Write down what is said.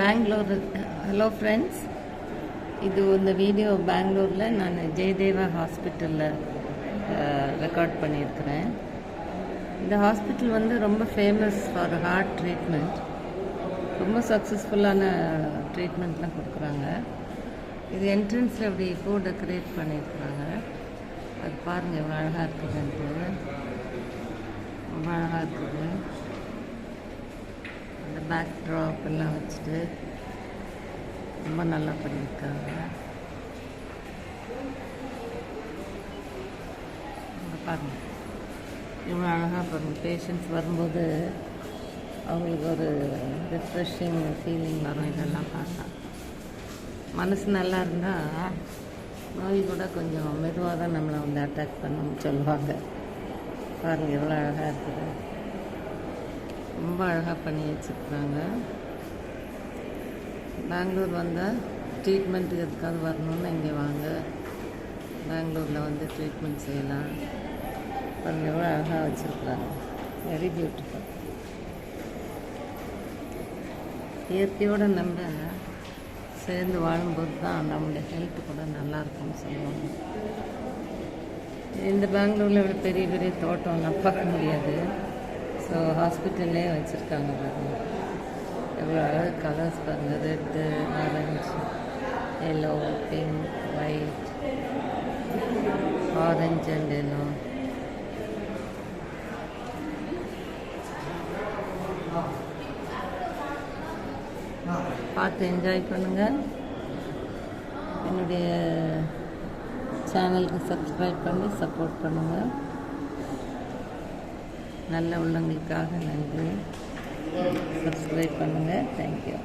Bangalore. Hello friends, இது இந்த video பெங்களூரில் நான் ஜெயதேவா ஹாஸ்பிட்டலில் ரெக்கார்ட் பண்ணியிருக்கிறேன். இந்த ஹாஸ்பிட்டல் வந்து ரொம்ப ஃபேமஸ் ஃபார் ஹார்ட் ட்ரீட்மெண்ட். ரொம்ப சக்ஸஸ்ஃபுல்லான ட்ரீட்மெண்ட்லாம் கொடுக்குறாங்க. இது என்ட்ரன்ஸில் அப்படி டெக்கரேட் பண்ணியிருக்கிறாங்க. அது பாருங்கள் எவ்வளோ அழகாக இருக்குதுன்ட்டு. ரொம்ப அழகாக இருக்குது. அந்த பேக் ட்ராப் எல்லாம் வச்சுட்டு ரொம்ப நல்லா பண்ணியிருக்காங்க. பாருங்கள் இவ்வளோ அழகாக பாருங்கள். பேஷண்ட்ஸ் வரும்போது அவங்களுக்கு ஒரு ரிஃப்ரெஷிங் ஃபீலிங் வரும். இதெல்லாம் பார்த்தா மனசு நல்லா இருந்தால் நோய் கூட கொஞ்சம் மெதுவாக தான் நம்மளை வந்து அட்டாக் பண்ணணும்னு சொல்லுவாங்க. பாருங்கள் எவ்வளோ அழகாக இருக்குது. ரொம்ப அழகாக பண்ணி வச்சுருக்குறாங்க. பெங்களூர் வந்தால் ட்ரீட்மெண்ட்டுக்கு எதுக்காவது வரணுன்னு இங்கே வாங்க. பெங்களூரில் வந்து ட்ரீட்மெண்ட் செய்யலாம். பாருங்கள் எவ்வளோ அழகாக வச்சுருக்குறாங்க. Very beautiful. இயற்கையோடு நம்ம சேர்ந்து வாழும்போது தான் நம்மளுடைய ஹெல்த்து கூட நல்லாயிருக்கும்னு சொல்லுவாங்க. இந்த பெங்களூரில் இவ்வளோ பெரிய பெரிய தோட்டம்லாம் பார்க்க முடியாது. ஸோ ஹாஸ்பிட்டல்லே வச்சுருக்காங்க பாருங்கள். எவ்வளோ அழகு கலர்ஸ் பாருங்கள். Red, orange, yellow, pink, white, orange and yellow. பார்த்து என்ஜாய் பண்ணுங்கள். என்னுடைய சேனலுக்கு சப்ஸ்கிரைப் பண்ணி சப்போர்ட் பண்ணுங்கள். நல்ல உள்ளங்களுக்காக நன்றி. சப்ஸ்கிரைப் பண்ணுங்கள். தேங்க்யூ.